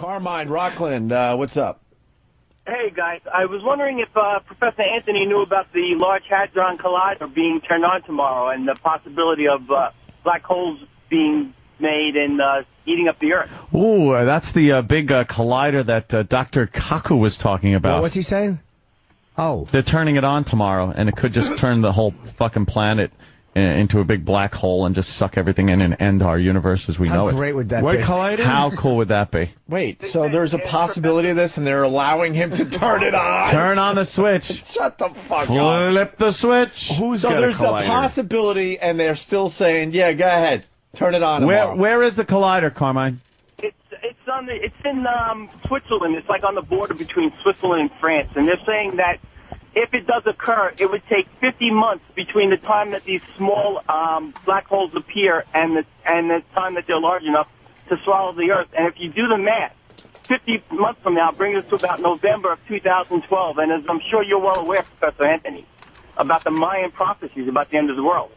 Carmine, Rockland, what's up? Hey, guys. I was wondering if Professor Anthony knew about the Large Hadron Collider being turned on tomorrow and the possibility of black holes being made and eating up the Earth. Ooh, that's the big collider that Dr. Kaku was talking about. Well, what's he saying? Oh. They're turning it on tomorrow, and it could just turn the whole fucking planet into a big black hole and just suck everything in and end our universe as we know it. How great would that What be? collider? How cool would that be? Wait, so there's a possibility of this, and they're allowing him to turn it on? Turn on the switch. Shut the fuck up. Flip the switch. So there's a possibility, and they're still saying, yeah, go ahead. Turn it on tomorrow. Where is the collider, Carmine? It's in Switzerland. It's like on the border between Switzerland and France, and they're saying that if it does occur, it would take 50 months between the time that these small black holes appear and the time that they're large enough to swallow the Earth. And if you do the math, 50 months from now brings us to about November of 2012. And as I'm sure you're well aware, Professor Anthony, about the Mayan prophecies about the end of the world.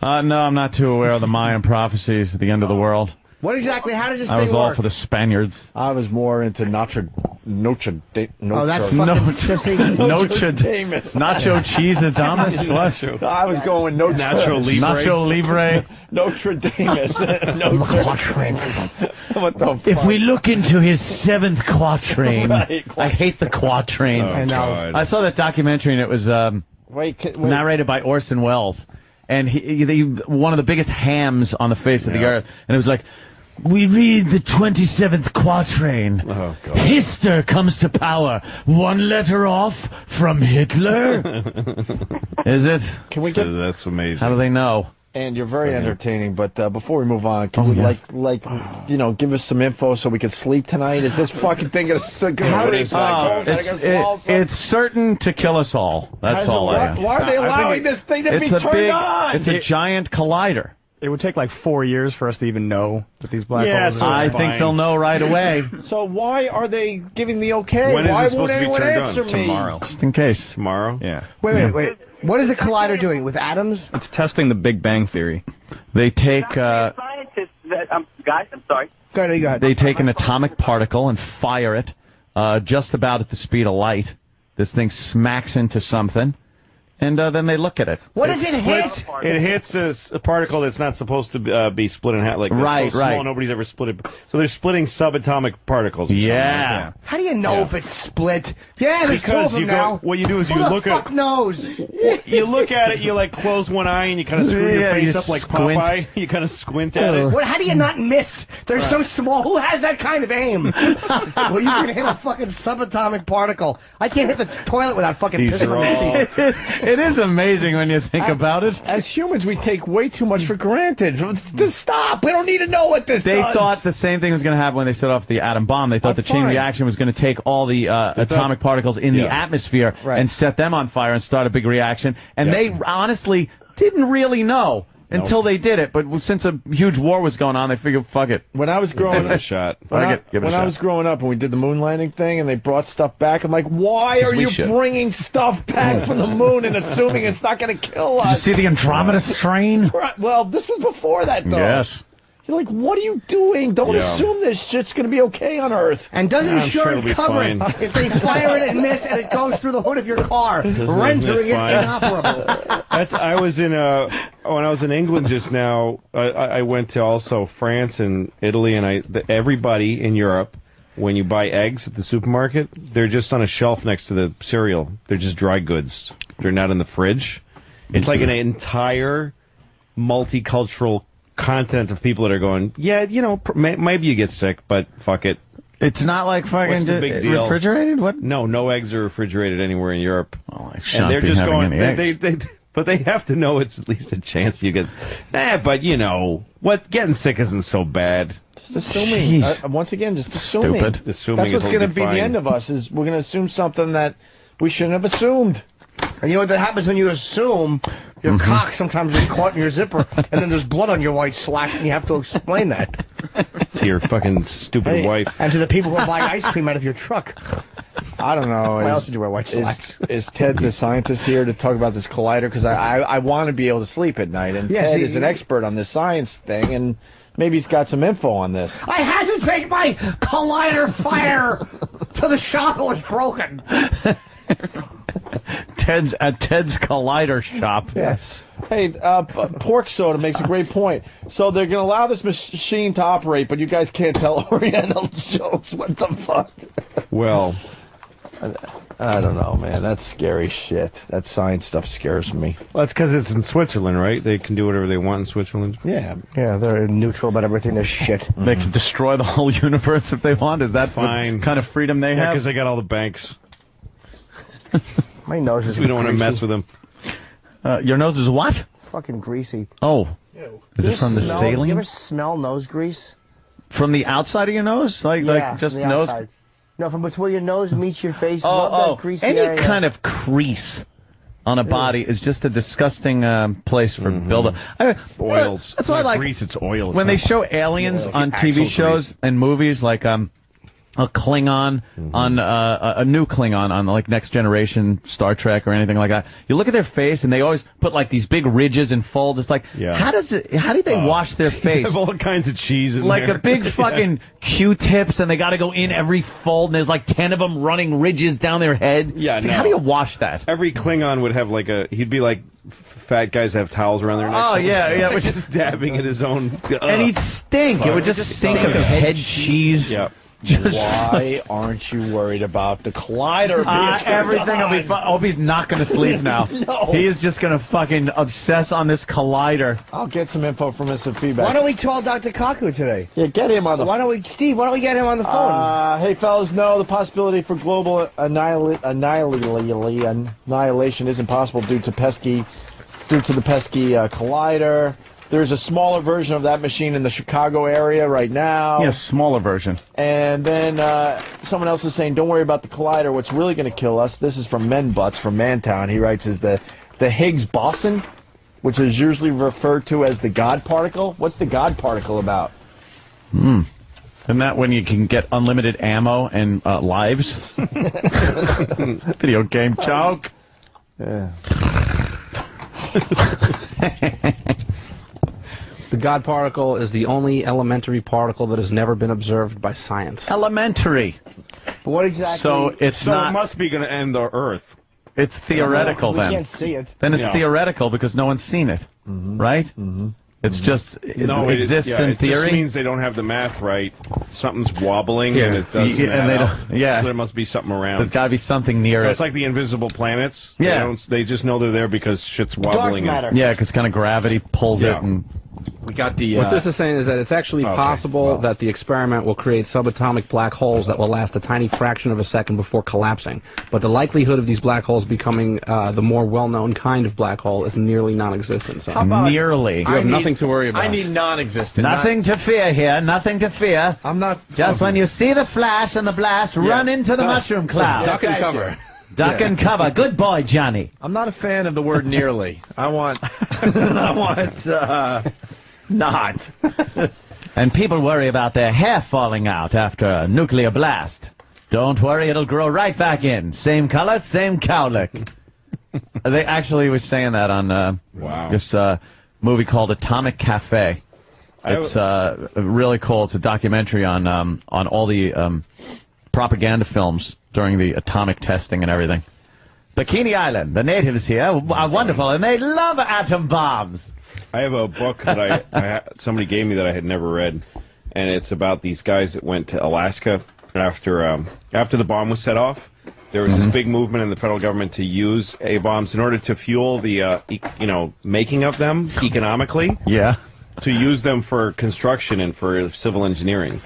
No, I'm not too aware of the Mayan prophecies at the end of the world. What exactly? How does this thing I work? was all for the Spaniards. I was more into Notre Oh, that's Dame. fucking sissy. Nacho cheese Adamas. What? I was going with Nacho Libre. Notre Dame. What the fuck? If we look into his seventh quatrain, Right. I hate the quatrains. I know. I saw that documentary, and it was Wait. narrated by Orson Welles. And he one of the biggest hams on the face of the earth. And it was like, we read the 27th quatrain. Oh, God. Hister comes to power. One letter off from Hitler? Is it? Can we get... That's amazing. How do they know? And you're very entertaining, but before we move on, can we give us some info so we can sleep tonight? Is this fucking thing going to... It's certain to kill us all. That's all I have. Why are they allowing this thing to be turned on? It's a giant collider. It would take like 4 years for us to even know that these black holes are. I think they'll know right away. So why are they giving the okay? When is why it won't supposed to be anyone turned answer on? me? Tomorrow. Just in case. Tomorrow? Yeah. Wait. What is a collider doing? With atoms? It's testing the Big Bang Theory. They take Scientists that guys, I'm sorry. Go ahead. they take an atomic particle and fire it just about at the speed of light. This thing smacks into something, and then they look at it. What does it hit? It hits a particle that's not supposed to be split in half. Like Right, so small, right. nobody's ever split it. So they're splitting subatomic particles. Or Yeah. How do you know if it's split? Yeah, there's two of Because them you now. what you do is Who you the look fuck at knows? you look at it. You like close one eye and you kind of screw your Yeah, face you up like squint. Popeye. You kind of squint at it. How do you not miss? They're so small. Who has that kind of aim? Well, you can hit a fucking subatomic particle. I can't hit the toilet without fucking pissing on the seat. It is amazing when you think about it. As humans, we take way too much for granted. Just stop. We don't need to know what this They does. thought the same thing was going to happen when they set off the atom bomb. They thought the chain fine. reaction was going to take all the atomic particles in the atmosphere and set them on fire and start a big reaction. And they honestly didn't really know until they did it. But since a huge war was going on, they figured, fuck it. When I was growing up, shot. when I Give it a shot. was growing up and we did the moon landing thing and they brought stuff back, I'm like, why are you bringing stuff back from the moon and assuming it's not going to kill us? Did you see the Andromeda strain? Right. Well, this was before that, though. Yes. You're like, what are you doing? Don't assume this shit's going to be okay on Earth. And doesn't I'm sure insurance it'll be cover it fine. if they fire it and miss and it goes through the hood of your car, rendering it fine? inoperable? I was in when I was in England just now. I went to also France and Italy, and everybody in Europe, when you buy eggs at the supermarket, they're just on a shelf next to the cereal. They're just dry goods. They're not in the fridge. It's like an entire multicultural continent of people that are going, yeah, you know, maybe you get sick, but fuck it. It's not like fucking What's the big deal? refrigerated? What? No eggs are refrigerated anywhere in Europe. Oh, I And shan't they're be just having going, any eggs. but they have to know it's at least a chance you get, but you know, getting sick isn't so bad. Just assuming. Once again, just assuming. Stupid. Assuming That's what's going to be fine. the end of us, is we're going to assume something that we shouldn't have assumed. And you know what that happens when you assume your cock sometimes is caught in your zipper, and then there's blood on your white slacks, and you have to explain that To your fucking stupid wife. and to the people who are buying ice cream out of your truck. I don't know. Why else did you wear white slacks? Is Ted the scientist here to talk about this collider? Because I want to be able to sleep at night, and Yeah, Ted see, is an expert on this science thing, and Maybe he's got some info on this. I had to take my collider fire to the shop. It was broken. Ted's Collider shop. Yes. Hey, Pork Soda makes a great point. So they're going to allow this machine to operate, but you guys can't tell Oriental jokes. What the fuck? Well, I don't know, man. That's scary shit. That science stuff scares me. well, that's because it's in Switzerland, right? They can do whatever they want in Switzerland. Yeah. Yeah, they're neutral about everything. They're shit. They can destroy the whole universe if they want. Is that Fine. what kind of freedom they Yeah, have? because they got all the banks. My nose is We don't want to greasy. mess with them. Your nose is what? Fucking greasy. Oh. Is it from the You saline? ever smell nose grease? From the outside of your nose? Like just from the nose? outside. No, from where your nose meets your face. Rub that greasy Any area. kind of crease on a body is just a disgusting place for buildup. Oils. That's why I like grease. It's oils. when they show aliens on TV Axle shows and movies, like a Klingon on a new Klingon on like Next Generation Star Trek or anything like that. You look at their face and they always put like these big ridges and folds. It's like, how do they wash their face? They have all kinds of cheese in Like there. a big fucking Q-tips, and they got to go in every fold, and there's like 10 of them running ridges down their head. Yeah, It's like, no. how do you wash that? Every Klingon would have like he'd be like fat guys have towels around their necks. Oh, yeah, which is dabbing at his own. And he'd stink. It would just stink of head cheese. Yeah. Why aren't you worried about the collider? Everything will be fine. Opie's not going to sleep now. No. He is just going to fucking obsess on this collider. I'll get some info from us and feedback. Why don't we call Dr. Kaku today? Yeah, get him on the phone. Why don't we get him on the phone? Hey, fellas, no, the possibility for global annihilation isn't possible due to the pesky collider. There's a smaller version of that machine in the Chicago area right now. Yeah, smaller version. And then someone else is saying, don't worry about the collider. What's really going to kill us, this is from Men Butts from Mantown. He writes, is the Higgs boson, which is usually referred to as the God particle. What's the God particle about? Isn't that when you can get unlimited ammo and lives? Video game joke. Yeah. The God particle is the only elementary particle that has never been observed by science. Elementary. But what exactly? So it's So not. it must be going to end the Earth. It's theoretical we then. can't see it. Then it's Yeah. theoretical because no one's seen it, right? Mm-hmm. It's just it exists in it theory. just means they don't have the math right. Something's wobbling and it doesn't Yeah, and add they up. don't- yeah. So there must be something around. There's got to be something near It's it. like the invisible planets. Yeah. They just know they're there because shit's wobbling. Dark matter. Yeah, because kind of gravity pulls Yeah. it and. We got the... What this is saying is that it's actually Okay, possible that the experiment will create subatomic black holes that will last a tiny fraction of a second before collapsing. But the likelihood of these black holes becoming the more well-known kind of black hole is nearly non-existent. So Nearly. you have nothing to worry about. I need non-existent. Nothing to fear here. Nothing to fear. I'm not... Just when you see the flash and the blast, run into the mushroom cloud. Duck and Thank cover. Duck and cover. Good boy, Johnny. I'm not a fan of the word nearly. I want... I want... not. And people worry about their hair falling out after a nuclear blast. Don't worry, it'll grow right back in. Same color, same cowlick. They actually were saying that on this movie called Atomic Cafe. It's really cool. It's a documentary on all the propaganda films during the atomic testing and everything. Bikini Island, the natives here are wonderful, and they love atom bombs. I have a book that somebody gave me that I had never read, and it's about these guys that went to Alaska after the bomb was set off. There was this big movement in the federal government to use A-bombs in order to fuel the making of them economically. Yeah. To use them for construction and for civil engineering.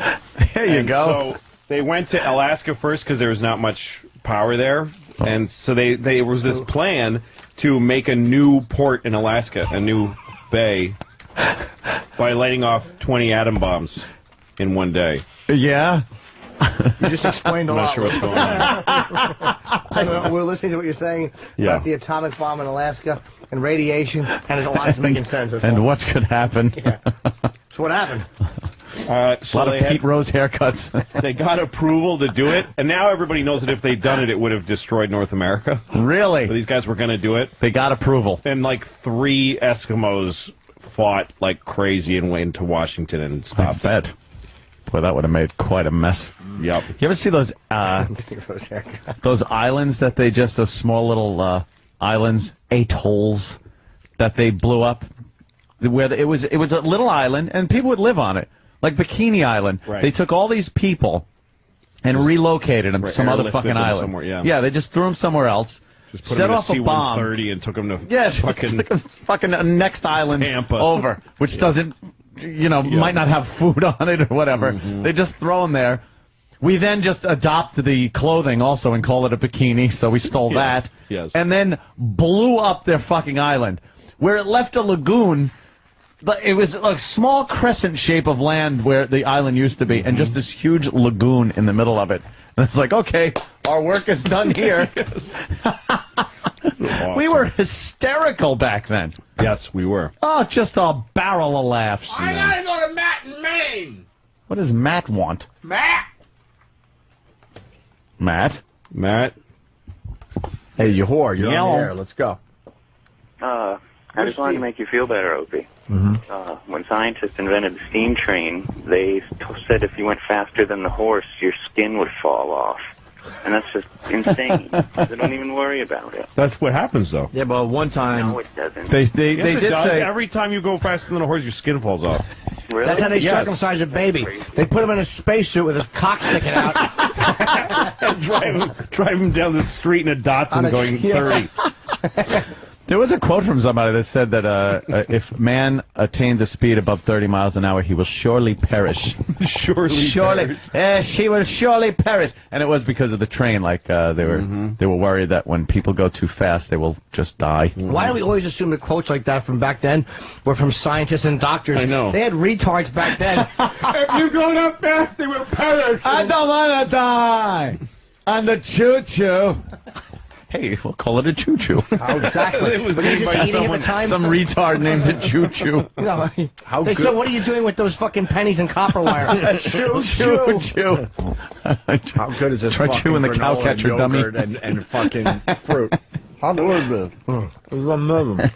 There you go. So they went to Alaska first because there was not much power there, and so there was this plan to make a new port in Alaska, a new bay, by lighting off 20 atom bombs in one day. Yeah. You just explained a I'm lot. not sure what's going on. I don't know, we're listening to what you're saying about the atomic bomb in Alaska and radiation, and there's a lot that's making sense. And what could happen? Yeah. So what happened? A lot of Pete Rose haircuts. They got approval to do it, and now everybody knows that if they'd done it, it would have destroyed North America. Really? But these guys were going to do it. They got approval. And like 3 Eskimos fought like crazy and went to Washington and I stopped it. bet. Boy, that would have made quite a mess. Yep. You ever see those islands that they just, those small little islands, atolls that they blew up? Where it was a little island, and people would live on it. Like Bikini Island. Right. They took all these people and relocated them to some other airlifted fucking them island. somewhere, yeah. They just threw them somewhere else. Just put set them in off a bomb. C-130 and took them to Yeah, fucking next island Tampa. over, which doesn't, might not have food on it or whatever. They just throw them there. We then just adopt the clothing also and call it a bikini, so we stole that. Yes. And then blew up their fucking island, where it left a lagoon. But it was a small crescent shape of land where the island used to be, and just this huge lagoon in the middle of it. And it's like, okay, our work is done here. Awesome. We were hysterical back then. Yes, we were. Oh, just a barrel of laughs. I gotta go to Matt in Maine. What does Matt want? Matt. Matt? Hey, you whore, you're on the Yell. air. Let's go. I just wanted to make you feel better, Opie. When scientists invented the steam train, they said if you went faster than the horse, your skin would fall off. And that's just insane. They don't even worry about it. That's what happens, though. Yeah, but one time No, it doesn't. They Yes, did it does. say Every time you go faster than a horse, your skin falls off. Really? That's how they Yes. circumcise a baby. They put him in a spacesuit with his cock sticking out. drive him down the street in a Datsun going 30. there was a quote from somebody that said that if man attains a speed above 30 miles an hour, he will surely perish. Surely. She will surely perish. And it was because of the train. Like they were worried that when people go too fast, they will just die. Why do we always assume that quotes like that from back then were from scientists and doctors? I know. They had retards back then. If you go that fast, they will perish. I don't want to die. And the choo-choo. Hey, we'll call it a choo-choo. Oh, exactly. It was But he's named just by eating at someone. the time. Some retard named it choo-choo. You know, they said, "What are you doing with those fucking pennies and copper wire?" Choo-choo. how good is this Try fucking chewing the cow granola catcher, and dummy. yogurt and fucking fruit? How good is this? It's amazing.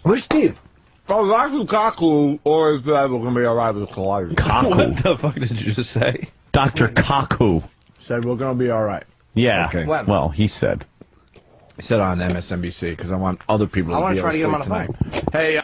Where's Steve? Oh, Dr. Kaku or if we're going to be all right with the collider. What the fuck did you just say? Dr. Kaku. Said we're going to be all right. Yeah. Okay. Well, he said. I said on MSNBC because I want other people I to want be to able try to get him on sleep the phone. tonight. Hey,